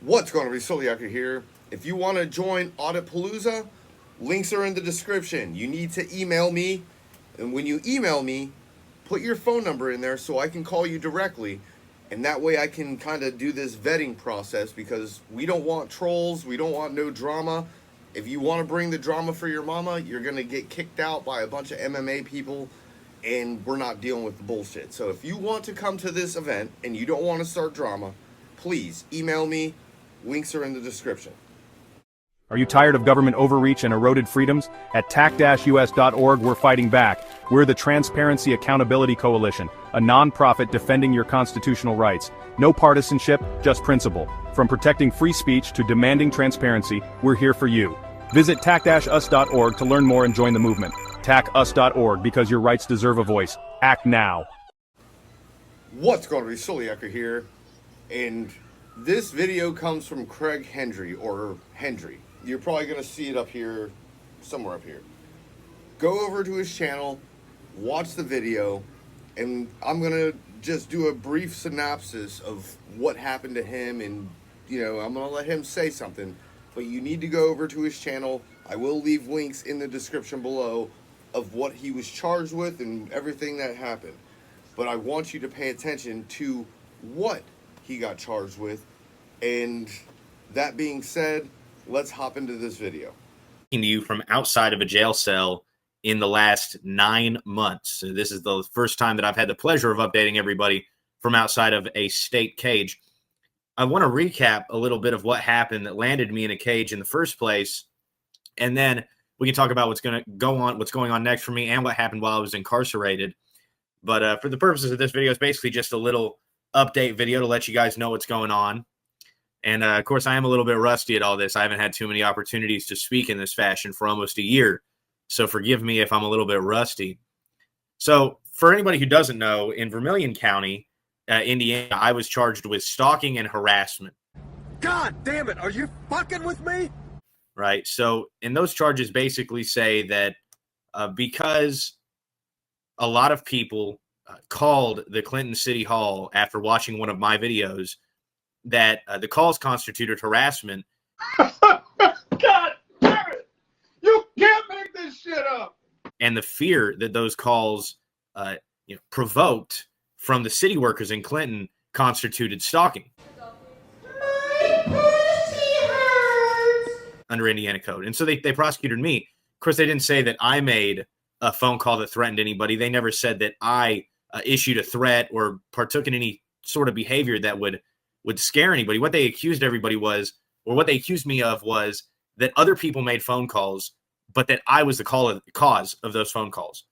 What's going to be Celiac here? If you want to join Audit Palooza, links are in the description. You need to email me, and when you email me, put your phone number in there so I can call you directly, and that way I can kind of do this vetting process, because we don't want trolls, we don't want no drama. If you want to bring the drama for your mama, you're going to get kicked out by a bunch of MMA people, and we're not dealing with the bullshit. So if you want to come to this event and you don't want to start drama, please email me. Links are in the description. Are you tired of government overreach and eroded freedoms? At tac-us.org, we're fighting back. We're the Transparency Accountability Coalition, a non-profit defending your constitutional rights. No partisanship, just principle. From protecting free speech to demanding transparency, we're here for you. Visit tac-us.org to learn more and join the movement. tac-us.org, because your rights deserve a voice. Act now. What's going to be Celiac here? And this video comes from Craig Hendry, or Hendry. You're probably going to see it up here, somewhere up here. Go over to his channel, watch the video, and I'm going to just do a brief synopsis of what happened to him, and, you know, I'm going to let him say something. But you need to go over to his channel. I will leave links in the description below of what he was charged with and everything that happened. But I want you to pay attention to what he got charged with. And that being said, let's hop into this video. To you from outside of a jail cell in the last 9 months. So this is the first time that I've had the pleasure of updating everybody from outside of a state cage. I want to recap a little bit of what happened that landed me in a cage in the first place, and then we can talk about what's going on next for me and what happened while I was incarcerated. But for the purposes of this video, it's basically just a little update video to let you guys know what's going on. And of course, I am a little bit rusty at all this. I haven't had too many opportunities to speak in this fashion for almost a year. So forgive me if I'm a little bit rusty. So for anybody who doesn't know, in Vermilion County, Indiana, I was charged with stalking and harassment. God damn it, are you fucking with me? Right. So, and those charges basically say that because a lot of people called the Clinton City Hall after watching one of my videos, that the calls constituted harassment. God damn it! You can't make this shit up! And the fear that those calls provoked from the city workers in Clinton constituted stalking under Indiana code. And so they prosecuted me. Of course, they didn't say that I made a phone call that threatened anybody. They never said that I issued a threat or partook in any sort of behavior that would scare anybody. What they accused everybody was, or what they accused me of, was that other people made phone calls, but that I was the cause of those phone calls.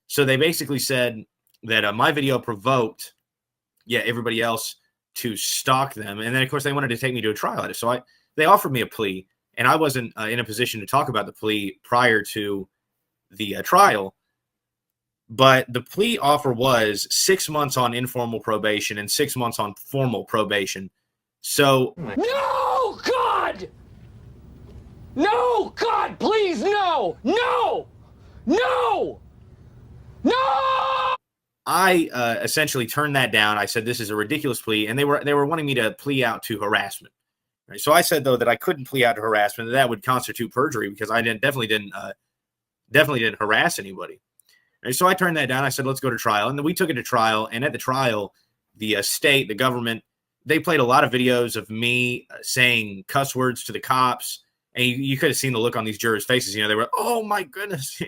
So they basically said that my video provoked, everybody else to stalk them. And then, of course, they wanted to take me to a trial. So they offered me a plea, and I wasn't in a position to talk about the plea prior to the trial. But the plea offer was 6 months on informal probation and 6 months on formal probation. So no, God! No, God, please, no! No! No! No! I essentially turned that down. I said, this is a ridiculous plea. And they were wanting me to plea out to harassment. Right? So I said, though, that I couldn't plea out to harassment, that would constitute perjury, because I definitely didn't harass anybody. Right? So I turned that down. I said, let's go to trial. And then we took it to trial. And at the trial, the state, the government, they played a lot of videos of me saying cuss words to the cops. And you could have seen the look on these jurors' faces. They were, oh, my goodness.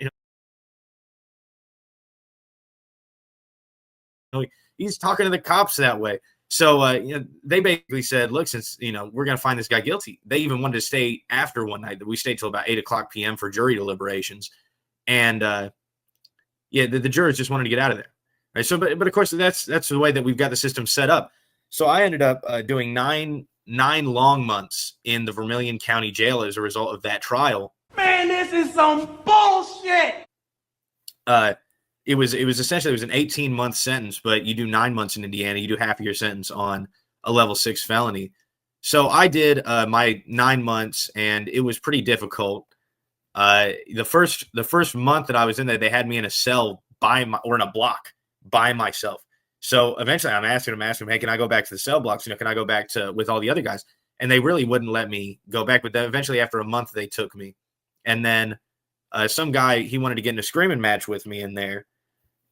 He's talking to the cops that way. So, they basically said, look, since, we're going to find this guy guilty. They even wanted to stay after one night. We stayed till about 8 o'clock p.m. for jury deliberations. And, the jurors just wanted to get out of there. Right. So, but of course, that's the way that we've got the system set up. So I ended up doing nine long months in the Vermilion County Jail as a result of that trial. Man, this is some bullshit! It was essentially an 18-month sentence, but you do 9 months in Indiana. You do half of your sentence on a level 6 felony. So I did my 9 months, and it was pretty difficult. The first month that I was in there, they had me in a cell in a block by myself. So eventually I'm asking them, hey, can I go back to the cell blocks? Can I go back to with all the other guys? And they really wouldn't let me go back. But then eventually after a month, they took me. And then some guy, he wanted to get in a screaming match with me in there,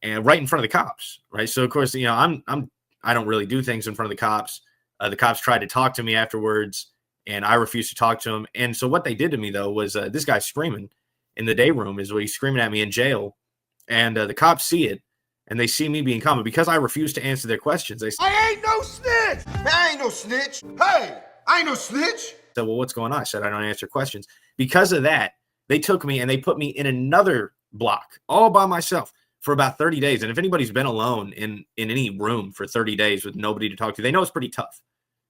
and right in front of the cops, right? So of course, I don't really do things in front of the cops. The cops tried to talk to me afterwards, and I refused to talk to them. And so what they did to me though was this guy screaming in the day room is what he's screaming at me in jail, and the cops see it, and they see me being calm. But because I refused to answer their questions, they said, I ain't no snitch. I ain't no snitch. Hey, I ain't no snitch. well, what's going on? I said, I don't answer questions. Because of that, they took me and they put me in another block all by myself for about 30 days. And if anybody's been alone in any room for 30 days with nobody to talk to, they know it's pretty tough,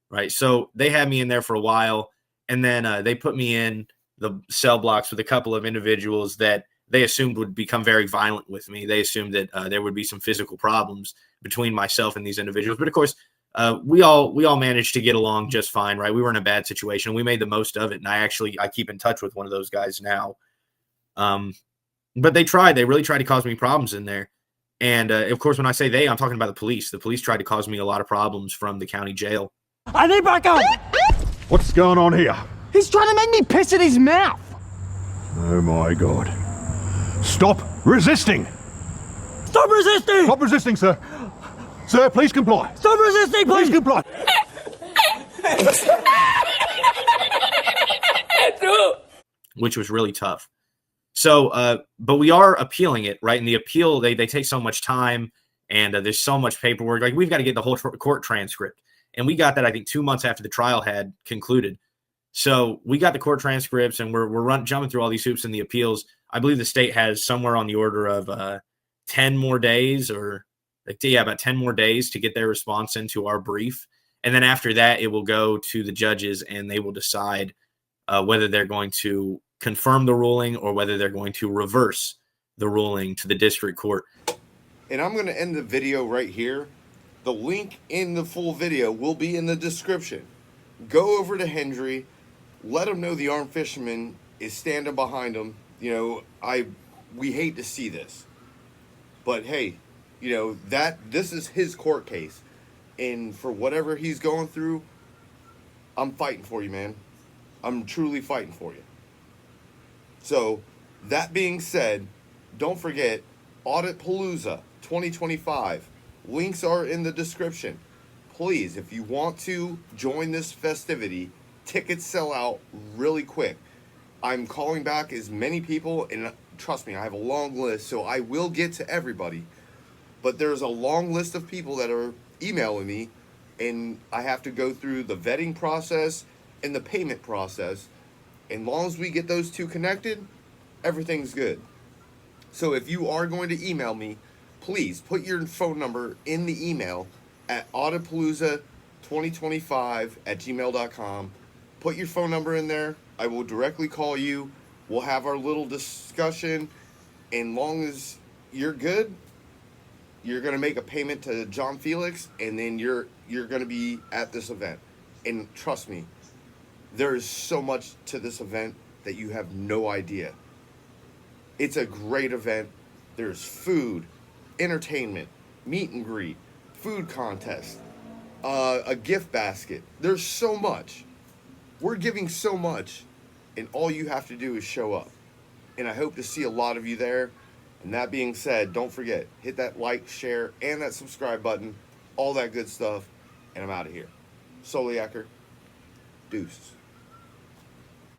right? So they had me in there for a while, and then they put me in the cell blocks with a couple of individuals that they assumed would become very violent with me. They assumed that there would be some physical problems between myself and these individuals. But of course, we all managed to get along just fine, right? We were in a bad situation. We made the most of it. And I keep in touch with one of those guys now. But they really tried to cause me problems in there. And of course, when I say they, I'm talking about the police. The police tried to cause me a lot of problems from the county jail. I need backup! What's going on here? He's trying to make me piss in his mouth! Oh my God. Stop resisting! Stop resisting! Stop resisting, sir. Sir, please comply. Stop resisting, Please comply. Which was really tough. So, but we are appealing it, right? And the appeal, they take so much time, and there's so much paperwork. Like, we've got to get the whole court transcript. And we got that, I think, 2 months after the trial had concluded. So we got the court transcripts, and we're jumping through all these hoops in the appeals. I believe the state has somewhere on the order of 10 more days, or about 10 more days to get their response into our brief. And then after that, it will go to the judges, and they will decide whether they're going to confirm the ruling or whether they're going to reverse the ruling to the district court. And I'm going to end the video right here. The link in the full video will be in the description. Go over to Hendry. Let him know the armed fisherman is standing behind him. We hate to see this. But hey, this is his court case. And for whatever he's going through, I'm fighting for you, man. I'm truly fighting for you. So, that being said, don't forget, Audit Palooza 2025. Links are in the description. Please, if you want to join this festivity, tickets sell out really quick. I'm calling back as many people, and trust me, I have a long list, so I will get to everybody. But there's a long list of people that are emailing me, and I have to go through the vetting process and the payment process. And as long as we get those two connected, everything's good. So if you are going to email me, please put your phone number in the email at auditpalooza2025@gmail.com. Put your phone number in there. I will directly call you. We'll have our little discussion. And long as you're good, you're going to make a payment to JohnFilax, and then you're going to be at this event. And trust me, there is so much to this event that you have no idea. It's a great event. There's food, entertainment, meet and greet, food contest, a gift basket. There's so much. We're giving so much, and all you have to do is show up. And I hope to see a lot of you there. And that being said, don't forget, hit that like, share, and that subscribe button, all that good stuff, and I'm out of here. Soliaker, deuce.